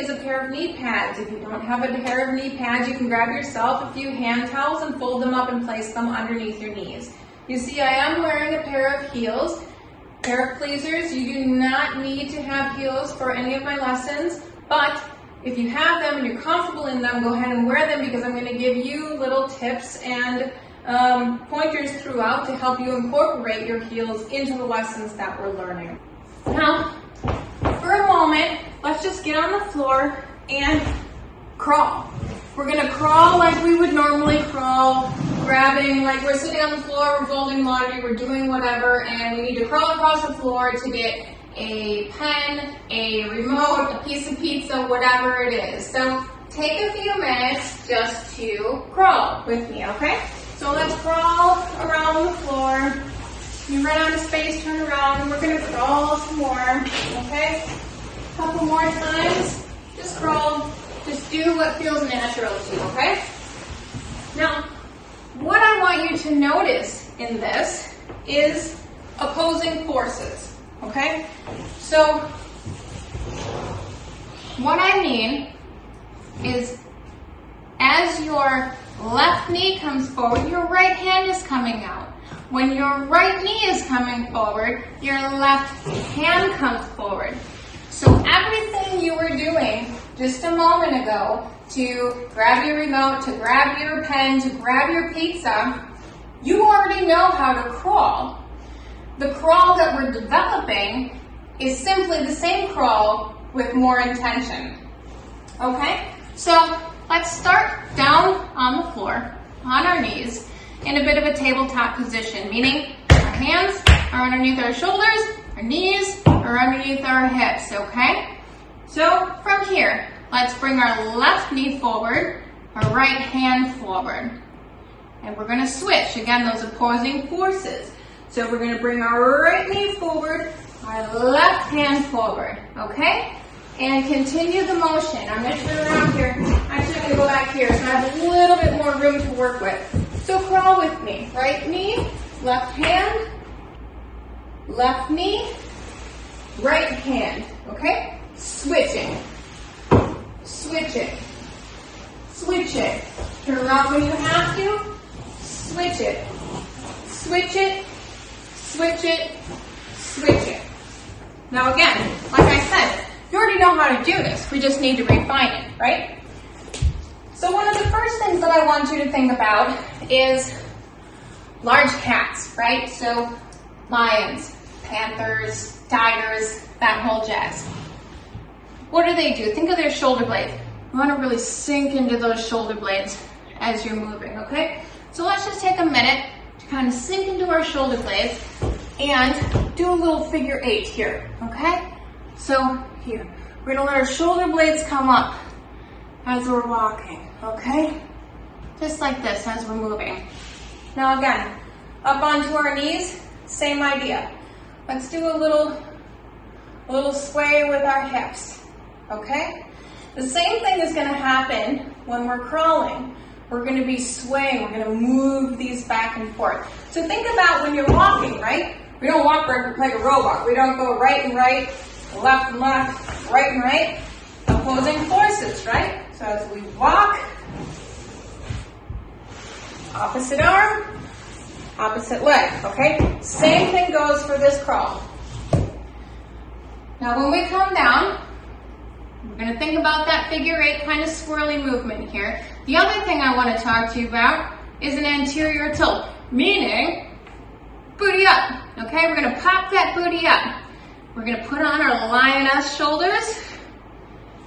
is a pair of knee pads. If you don't have a pair of knee pads, you can grab yourself a few hand towels and fold them up and place them underneath your knees. You see, I am wearing a pair of heels, pair of pleasers. You do not need to have heels for any of my lessons, but if you have them and you're comfortable in them, go ahead and wear them, because I'm going to give you little tips and pointers throughout to help you incorporate your heels into the lessons that we're learning. Now, for a moment, let's just get on the floor and crawl. We're going to crawl like we would normally crawl, grabbing, like we're sitting on the floor, we're folding laundry, we're doing whatever, and we need to crawl across the floor to get a pen, a remote, a piece of pizza, whatever it is. So take a few minutes just to crawl with me, okay? So let's crawl around the floor. You run out of space, turn around, and we're going to crawl some more, okay? A couple more times. Just crawl. Just do what feels natural to you, okay? Now, what I want you to notice in this is opposing forces, okay? So, what I mean is, as your left knee comes forward, your right hand is coming out. When your right knee is coming forward, your left hand comes forward. So everything you were doing just a moment ago to grab your remote, to grab your pen, to grab your pizza, you already know how to crawl. The crawl that we're developing is simply the same crawl with more intention. Okay? So let's start down on the floor, on our knees, in a bit of a tabletop position, meaning our hands are underneath our shoulders, our knees are underneath our hips, okay? So from here, let's bring our left knee forward, our right hand forward. And we're going to switch, again, those opposing forces. So we're going to bring our right knee forward, our left hand forward, okay? And continue the motion. I'm going to turn around here. Actually, I'm going to go back here so I have a little bit more room to work with. So crawl with me. Right knee, left hand, left knee, right hand, okay? Switching, switching, switching. Turn around when you have to, switch it, switch it, switch it, switch it. Now again, like I said, you already know how to do this. We just need to refine it, right? So one of the first things that I want you to think about is large cats, right? So lions, panthers, tigers, that whole jazz. What do? Think of their shoulder blades. You want to really sink into those shoulder blades as you're moving, okay? So let's just take a minute to kind of sink into our shoulder blades and do a little figure 8 here, okay? So here, we're going to let our shoulder blades come up as we're walking, okay? Just like this as we're moving. Now again, up onto our knees, same idea. Let's do a little sway with our hips, okay? The same thing is going to happen when we're crawling. We're going to be swaying. We're going to move these back and forth. So think about when you're walking, right? We don't walk like a robot. We don't go right and right, left and left, right and right. Opposing forces, right? So as we walk, opposite arm, opposite leg, okay? Same thing goes for this crawl. Now when we come down, we're going to think about that figure 8 kind of swirly movement here. The other thing I want to talk to you about is an anterior tilt, meaning booty up, okay? We're going to pop that booty up. We're going to put on our lioness shoulders,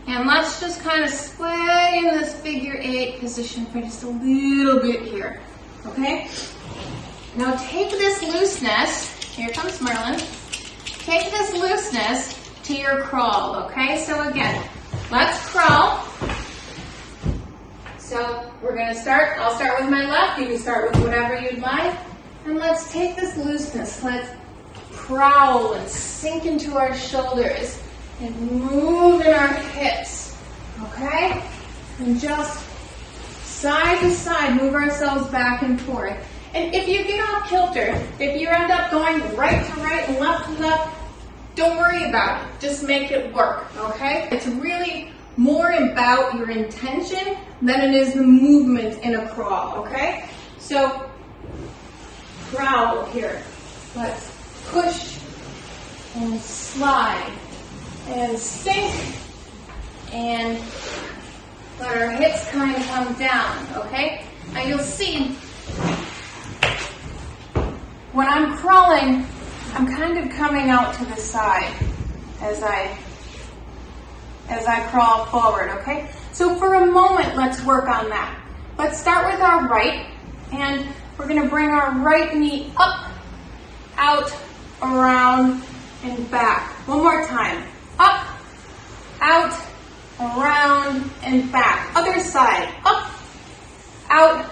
and let's just kind of sway in this figure 8 position for just a little bit here, okay? Now take this looseness, here comes Merlin, take this looseness to your crawl, okay? So again, let's crawl. So we're going to start, I'll start with my left, you can start with whatever you'd like, and let's take this looseness, let's prowl and sink into our shoulders and move in our hips, okay? And just side to side, move ourselves back and forth. And if you get off kilter, if you end up going right to right and left to left, don't worry about it. Just make it work, okay? It's really more about your intention than it is the movement in a crawl, okay? So, crawl here. Let's push and slide and sink and let our hips kind of come down, okay? Now you'll see when I'm crawling, I'm kind of coming out to the side as I crawl forward, okay? So for a moment, let's work on that. Let's start with our right, and we're gonna bring our right knee up, out, around, and back. One more time. Up, out, around, and back. Other side. Up, out,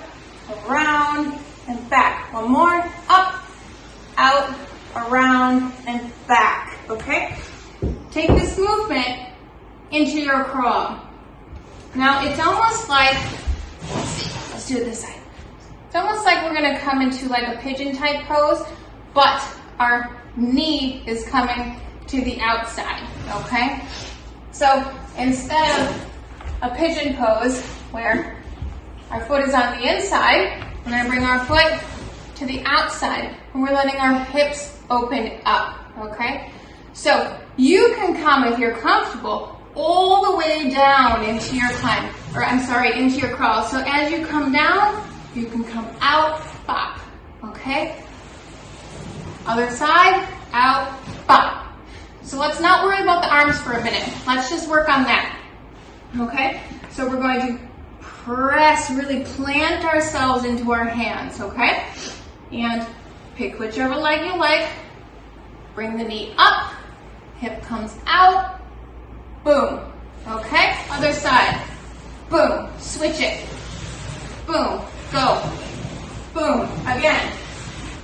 around, and back. One more. Up, out, around, and back. Okay? Take this movement into your crawl. Now it's almost like, let's do it this side. It's almost like we're gonna come into like a pigeon type pose, but our knee is coming to the outside, okay? So instead of a pigeon pose where our foot is on the inside, we're gonna bring our foot to the outside and we're letting our hips open up, okay? So you can come, if you're comfortable, all the way down into your climb, or I'm sorry, into your crawl. So as you come down, you can come out, pop, okay? Other side, out, pop. So let's not worry about the arms for a minute. Let's just work on that, okay? So we're going to press, really plant ourselves into our hands, okay? And pick whichever leg you like. Bring the knee up, hip comes out, boom, okay? Other side, boom, switch it, boom, go, boom, again,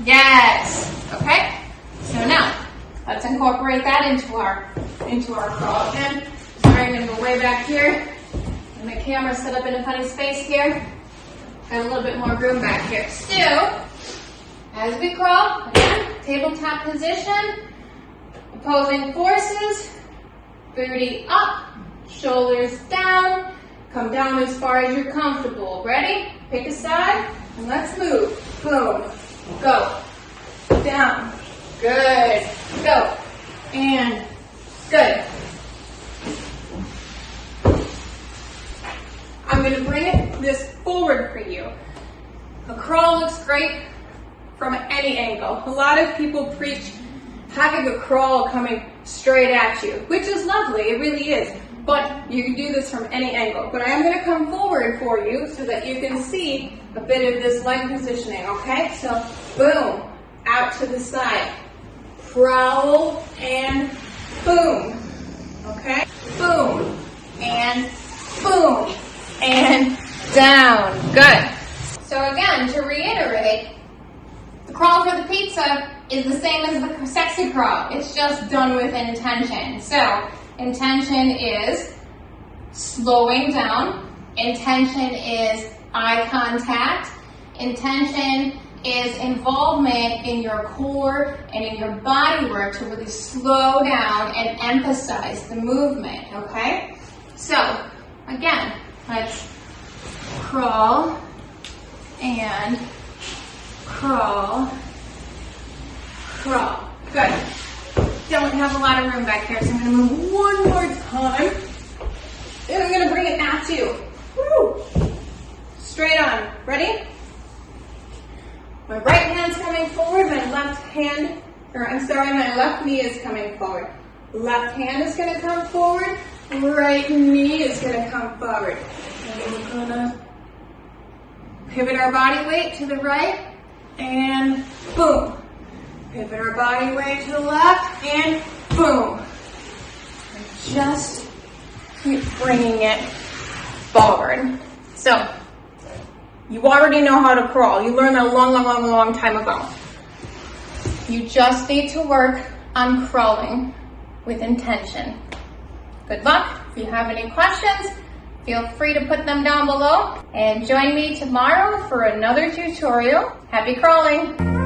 yes, okay? So now, let's incorporate that into our crawl again. Sorry, I'm gonna go way back here. And the camera's set up in a funny space here. Got a little bit more room back here. Still, as we crawl, again, tabletop position, opposing forces, booty up, shoulders down, come down as far as you're comfortable. Ready? Pick a side, and let's move. Boom, go, down, good, go, and good. I'm going to bring this forward for you. A crawl looks great from any angle. A lot of people preach having a crawl coming straight at you, which is lovely, it really is. But you can do this from any angle. But I am going to come forward for you so that you can see a bit of this leg positioning, okay? So, boom, out to the side, prowl, and boom, okay? Boom, and boom, and down. Good. So again, to reiterate, the crawl for the pizza is the same as the sexy crawl. It's just done with intention. So intention is slowing down. Intention is eye contact. Intention is involvement in your core and in your body work to really slow down and emphasize the movement, okay? So again, let's crawl and crawl, crawl. Good. Don't have a lot of room back here, so I'm going to move one more time. And I'm going to bring it at you. Woo. Straight on. Ready? My right hand's coming forward, my left knee is coming forward. Left hand is going to come forward, right knee is going to come forward. And we're going to pivot our body weight to the right, and boom. Pivot our body weight to the left, and boom. And just keep bringing it forward. So, you already know how to crawl. You learned that a long time ago. You just need to work on crawling with intention. Good luck. If you have any questions, feel free to put them down below. And join me tomorrow for another tutorial. Happy crawling!